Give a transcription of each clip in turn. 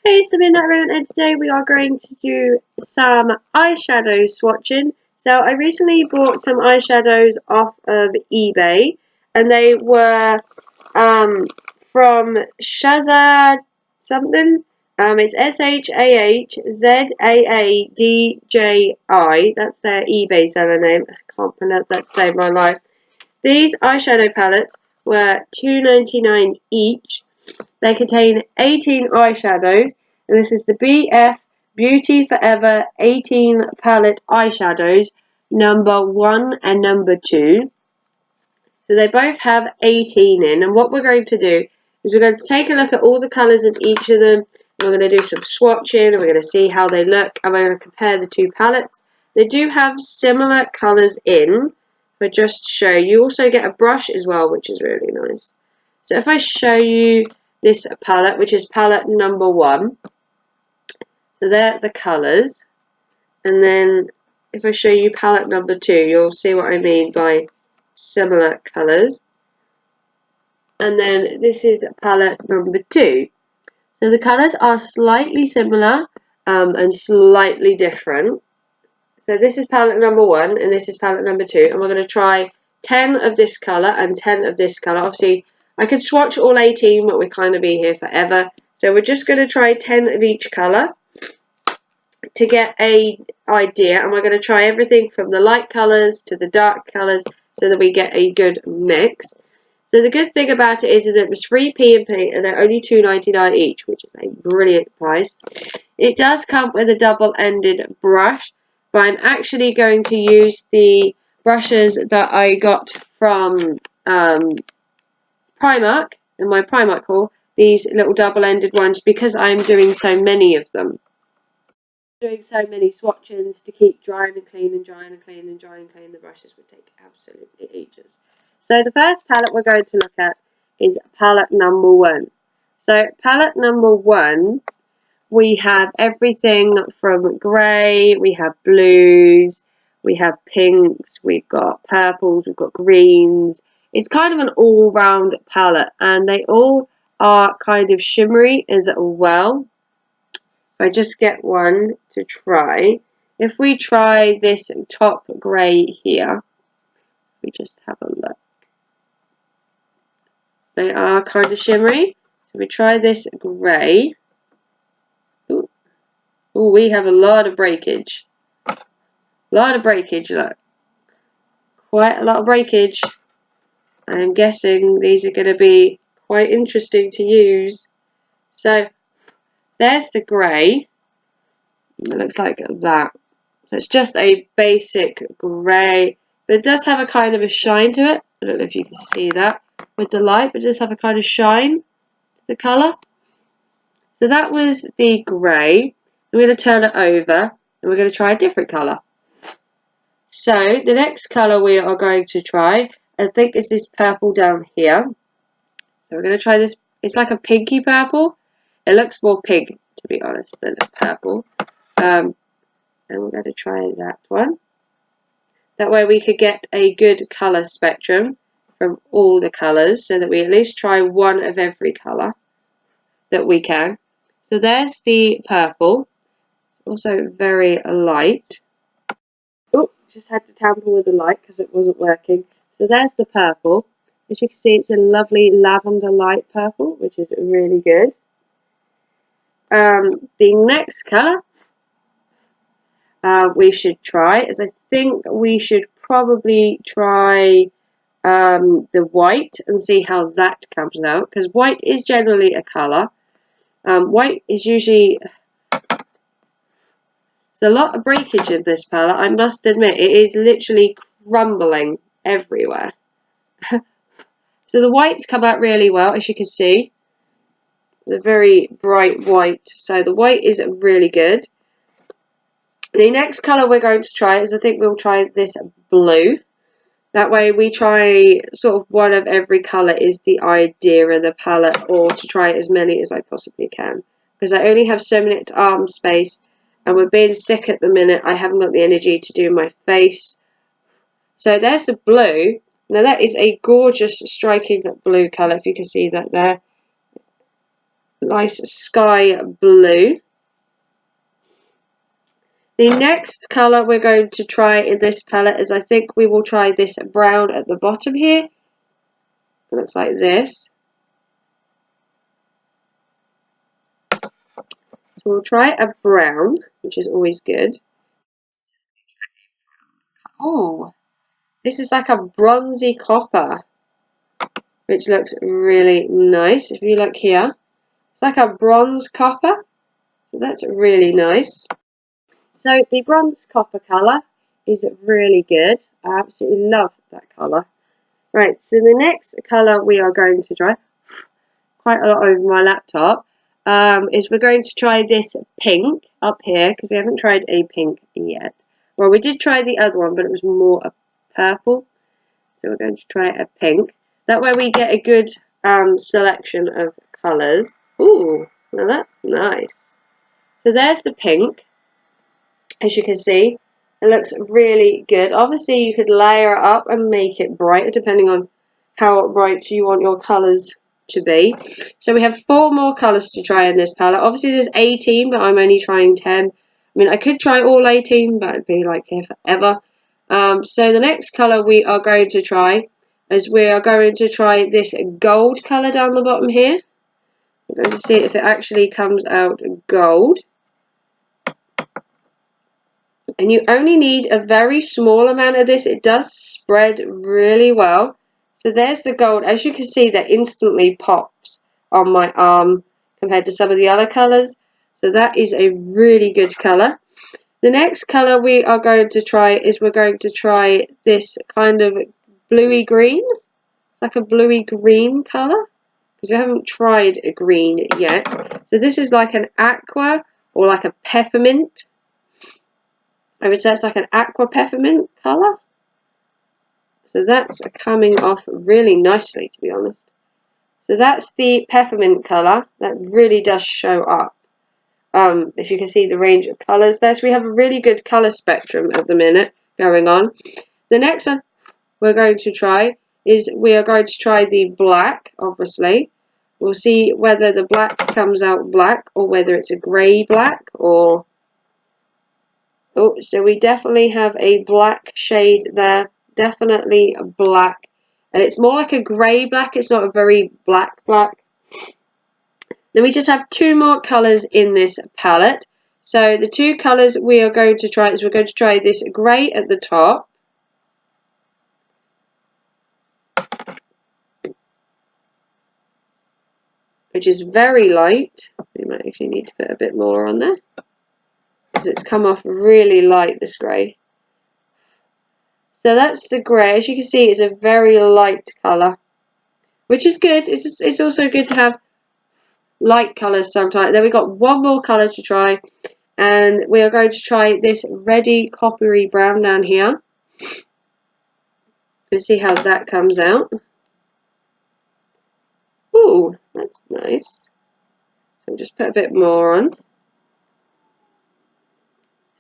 Hey, so and today we are going to do some eyeshadow swatching. So I recently bought some eyeshadows off of eBay, and they were from SHAHZAAD something. It's SHAHZAADJI. That's their eBay seller name. I can't pronounce that to save my life. These eyeshadow palettes were $2.99 each. They contain 18 eyeshadows, and this is the BF Beauty Forever 18 palette eyeshadows, number 1 and number 2. So they both have 18 in, and what we're going to do is we're going to take a look at all the colours in each of them. We're going to do some swatching, and we're going to see how they look, and we're going to compare the two palettes. They do have similar colours in, but just to show you, also get a brush as well, which is really nice. So if I show you this palette, which is palette number 1, so they're the colours, and then if I show you palette number 2, you'll see what I mean by similar colours. And then this is palette number 2. So the colours are slightly similar and slightly different. So this is palette number 1 and this is palette number 2, and we're going to try 10 of this colour and 10 of this colour. Obviously I could swatch all 18, but we'll kind of be here forever. So we're just going to try 10 of each colour to get an idea, and we're going to try everything from the light colours to the dark colours so that we get a good mix. So the good thing about it is that it was free P&P and they're only $2.99 each, which is a brilliant price. It does come with a double-ended brush, but I'm actually going to use the brushes that I got from Primark in my Primark haul, these little double-ended ones, because I'm doing so many of them. Doing so many swatches to keep drying and clean and drying and clean and drying and clean, the brushes would take absolutely ages. So the first palette we're going to look at is palette number 1. So palette number 1, we have everything from grey, we have blues, we have pinks, we've got purples, we've got greens. It's kind of an all-round palette, and they all are kind of shimmery as well. If I just get one to try. If we try this top grey here, we just have a look. They are kind of shimmery. So we try this grey. Ooh, we have a lot of breakage. A lot of breakage, look. Quite a lot of breakage. I'm guessing these are going to be quite interesting to use. So there's the grey. It looks like that. So it's just a basic grey, but it does have a kind of a shine to it. I don't know if you can see that with the light, but it does have a kind of shine to the colour. So that was the grey. I'm going to turn it over and we're going to try a different colour. So the next colour we are going to try, I think, is this purple down here. So we're going to try this. It's like a pinky purple. It looks more pink, to be honest, than a purple. And we're going to try that one. That way we could get a good colour spectrum from all the colours, so that we at least try one of every colour that we can. So there's the purple. It's also very light. Oh, just had to tamper with the light because it wasn't working. So there's the purple. As you can see, it's a lovely lavender light purple, which is really good. The next colour we should try is, I think we should probably try the white and see how that comes out, because white is generally a colour. White is usually, there's a lot of breakage in this palette, I must admit. It is literally crumbling everywhere. So the whites come out really well, as you can see. It's a very bright white, so the white is really good. The next colour we're going to try is, I think we'll try this blue. That way we try sort of one of every colour is the idea of the palette, or to try as many as I possibly can. Because I only have so much arm space, and with being sick at the minute, I haven't got the energy to do my face. So there's the blue. Now that is a gorgeous striking blue colour, if you can see that there. nice sky blue. The next colour we're going to try in this palette is, I think we will try this brown at the bottom here. It looks like this. So we'll try a brown, which is always good. Oh, this is like a bronzy copper, which looks really nice. If you look here, it's like a bronze copper. So that's really nice. So the bronze copper colour is really good. I absolutely love that colour. Right, so the next colour we are going to try, quite a lot over my laptop, is we're going to try this pink up here, because we haven't tried a pink yet. Well, we did try the other one, but it was more a purple. So we're going to try a pink. That way we get a good selection of colours. Ooh, now that's nice. So there's the pink. As you can see, it looks really good. Obviously, you could layer it up and make it brighter, depending on how bright you want your colours to be. So we have 4 more colours to try in this palette. Obviously, there's 18, but I'm only trying 10. I mean, I could try all 18, but it'd be like if ever. So the next colour we are going to try is we are going to try this gold colour down the bottom here. We're going to see if it actually comes out gold. And you only need a very small amount of this. It does spread really well. So there's the gold. As you can see, that instantly pops on my arm compared to some of the other colours. So that is a really good colour. The next colour we are going to try is we're going to try this kind of bluey green. Like a bluey green colour. Because we haven't tried a green yet. So this is like an aqua or like a peppermint. I would say it's like an aqua peppermint colour. So that's coming off really nicely, to be honest. So that's the peppermint colour. That really does show up. If you can see the range of colours there. So we have a really good colour spectrum at the minute going on. The next one we're going to try is we are going to try the black, obviously. We'll see whether the black comes out black or whether it's a grey black or... Oh, so we definitely have a black shade there. Definitely a black. And it's more like a grey black. It's not a very black black. Then we just have 2 more colours in this palette. So the 2 colours we are going to try is we're going to try this grey at the top. Which is very light. We might actually need to put a bit more on there. Because it's come off really light, this grey. So that's the grey. As you can see, it's a very light colour. Which is good. It's also good to have light colours sometimes. Then we've got 1 more colour to try. And we are going to try this reddy coppery brown down here. Let's see how that comes out. Ooh, that's nice. So we'll just put a bit more on.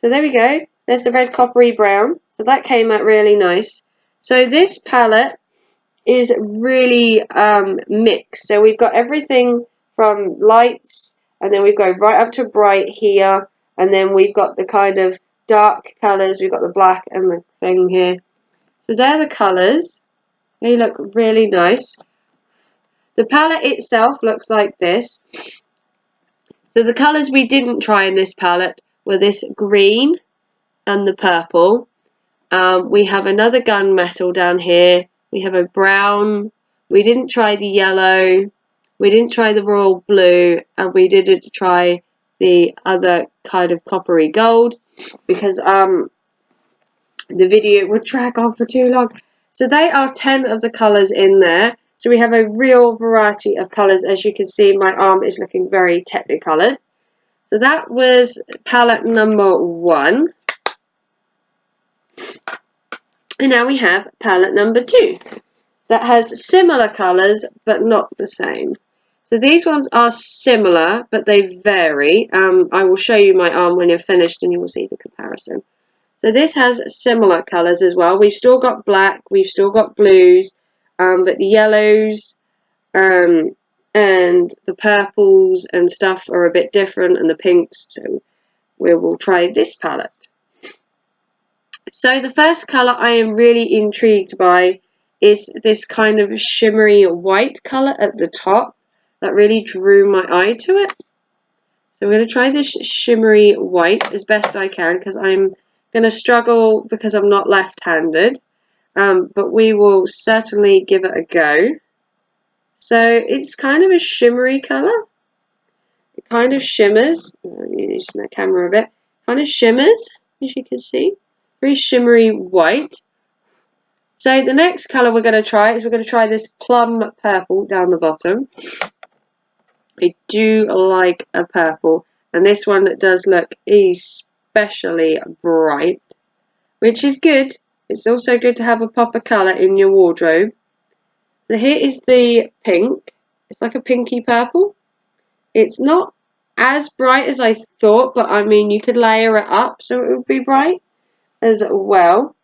So there we go. There's the red coppery brown. So that came out really nice. So this palette is really mixed. So we've got everything from lights, and then we've got right up to bright here, and then we've got the kind of dark colours. We've got the black and the thing here. So they're the colours. They look really nice. The palette itself looks like this. So the colours we didn't try in this palette were this green and the purple. We have another gunmetal down here. We have a brown. We didn't try the yellow. We didn't try the royal blue. And we didn't try the other kind of coppery gold. Because the video would drag on for too long. So they are 10 of the colours in there. So we have a real variety of colours. As you can see, my arm is looking very technicolored. So that was palette number 1. And now we have palette number 2. That has similar colours, but not the same. So these ones are similar, but they vary. I will show you my arm when you're finished and you will see the comparison. So this has similar colours as well. We've still got black, we've still got blues, but the yellows and and the purples and stuff are a bit different, and the pinks, so we will try this palette. So the first colour I am really intrigued by is this kind of shimmery white colour at the top that really drew my eye to it. So I'm going to try this shimmery white as best I can, because I'm going to struggle because I'm not left-handed, but we will certainly give it a go. So it's kind of a shimmery colour. It kind of shimmers. I'm using my camera a bit. Kind of shimmers, as you can see. Very shimmery white. So the next colour we're going to try is this plum purple down the bottom. I do like a purple, and this one does look especially bright, which is good. It's also good to have a pop of colour in your wardrobe. So here is the pink. It's like a pinky purple. It's not as bright as I thought, but I mean, you could layer it up so it would be bright as well.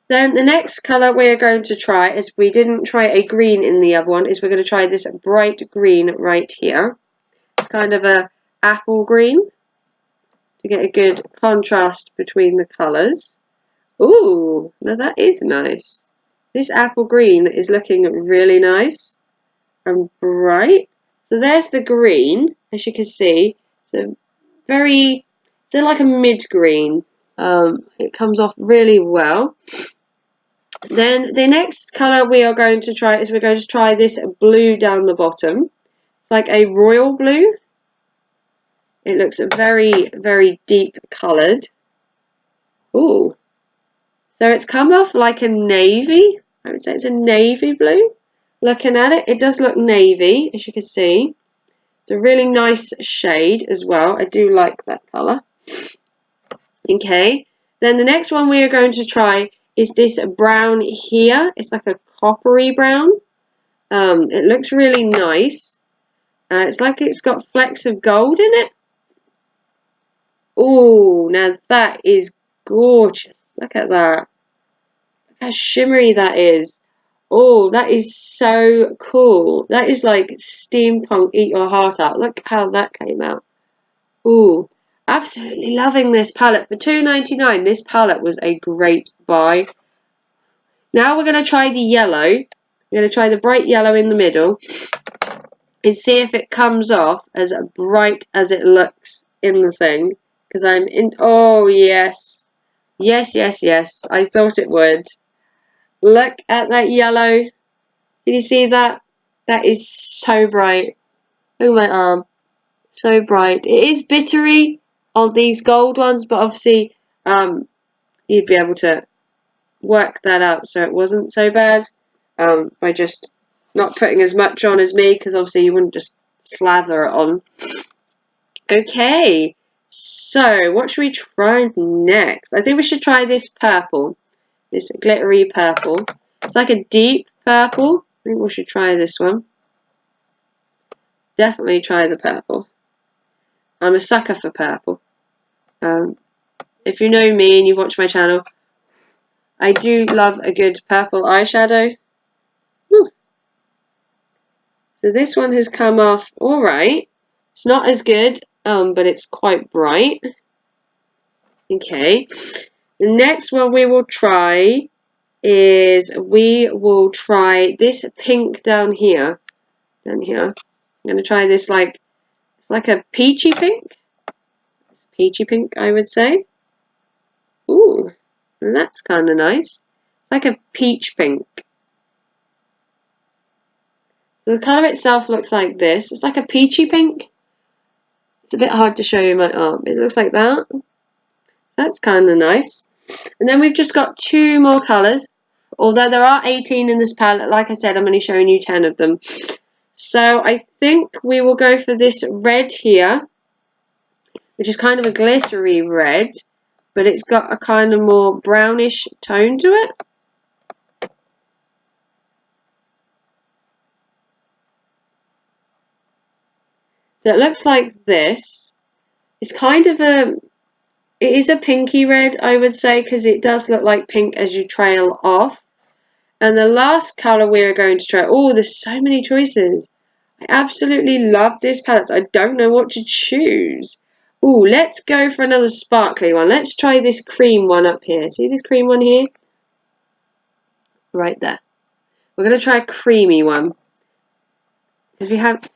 Then the next colour we're going to try, is we didn't try a green in the other one, is we're going to try this bright green right here. It's kind of a apple green to get a good contrast between the colours. Ooh, now that is nice. This apple green is looking really nice and bright. So there's the green, as you can see. So still like a mid green. It comes off really well. Then the next colour we are going to try is we're going to try this blue down the bottom. It's like a royal blue. It looks very, very deep coloured. Ooh. So it's come off like a navy. I would say it's a navy blue. Looking at it, it does look navy, as you can see. It's a really nice shade as well. I do like that colour. Okay. Then the next one we are going to try is this brown here. It's like a coppery brown. It looks really nice. It's like it's got flecks of gold in it. Oh, now that is gorgeous. Look at that. Look how shimmery that is. Oh, that is so cool. That is like steampunk, eat your heart out. Look how that came out. Ooh. Absolutely loving this palette. For $2.99, this palette was a great buy. Now we're going to try the yellow. We're going to try the bright yellow in the middle and see if it comes off as bright as it looks in the thing. Because I'm in... Oh, yes. Yes, yes, yes. I thought it would. Look at that yellow. Can you see that? That is so bright. Look at my arm. So bright. It is bittery on these gold ones, but obviously you'd be able to work that out so it wasn't so bad by just not putting as much on as me, because obviously you wouldn't just slather it on. Okay, so what should we try next? I think we should try this purple, this glittery purple. It's like a deep purple. I think we should try this one. Definitely try the purple. I'm a sucker for purple. If you know me and you've watched my channel, I do love a good purple eyeshadow. Whew. So this one has come off alright. It's not as good, but it's quite bright. Okay. The next one we will try is this pink down here. I'm going to try this it's like a peachy pink. It's peachy pink, I would say. Ooh, that's kind of nice. It's like a peach pink. So the colour itself looks like this. It's like a peachy pink. It's a bit hard to show you my arm. It looks like that. That's kind of nice. And then we've just got two more colours. Although there are 18 in this palette, like I said, I'm only showing you 10 of them. So I think we will go for this red here, which is kind of a glittery red, but it's got a kind of more brownish tone to it. So it looks like this. It's kind of it is a pinky red, I would say, because it does look like pink as you trail off. And the last colour we're going to try, oh, there's so many choices. I absolutely love this palette. I don't know what to choose. Oh, let's go for another sparkly one. Let's try this cream one up here. See this cream one here? Right there. We're going to try a creamy one. Because we have...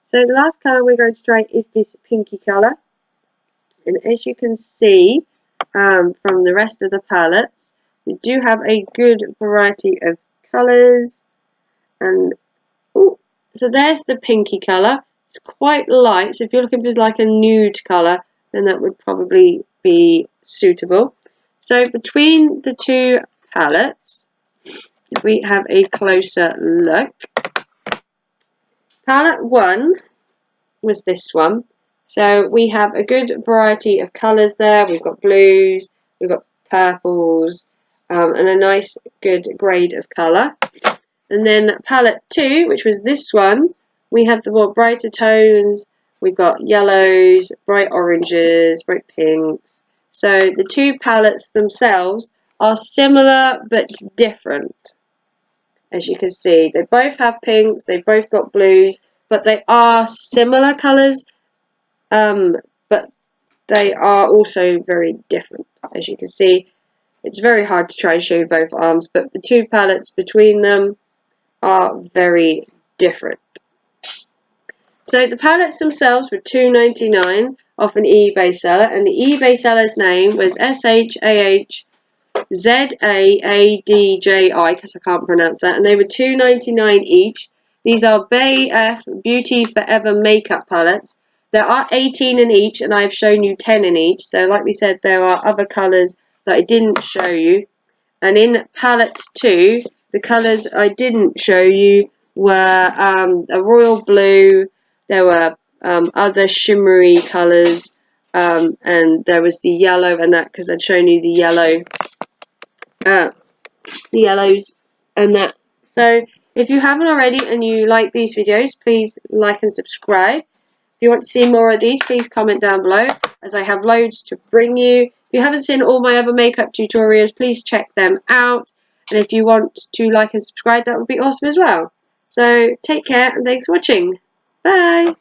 So the last colour we're going to try is this pinky colour. And as you can see from the rest of the palettes, we do have a good variety of colours. And ooh, so there's the pinky colour. It's quite light, so if you're looking for like a nude colour, then that would probably be suitable. So between the two palettes, if we have a closer look, palette 1 was this one. So we have a good variety of colours there. We've got blues, we've got purples, and a nice good grade of colour. And then palette 2, which was this one, we have the more brighter tones. We've got yellows, bright oranges, bright pinks. So the two palettes themselves are similar but different. As you can see, they both have pinks, they both got blues, but they are similar colours, but they are also very different. As you can see, it's very hard to try and show you both arms, but the two palettes between them are very different. So the palettes themselves were $2.99 off an eBay seller, and the eBay seller's name was SHAHZAADJI, because I can't pronounce that, and they were $2.99 each. These are Bay F Beauty Forever makeup palettes. There are 18 in each, and I've shown you 10 in each. So like we said, there are other colours that I didn't show you. And in palette 2, the colours I didn't show you were a royal blue. There were other shimmery colours, and there was the yellow and that, because I'd shown you the yellows and that. So if you haven't already and you like these videos, please like and subscribe. If you want to see more of these, please comment down below, as I have loads to bring you. If you haven't seen all my other makeup tutorials, please check them out. And if you want to like and subscribe, that would be awesome as well. So take care and thanks for watching. Bye!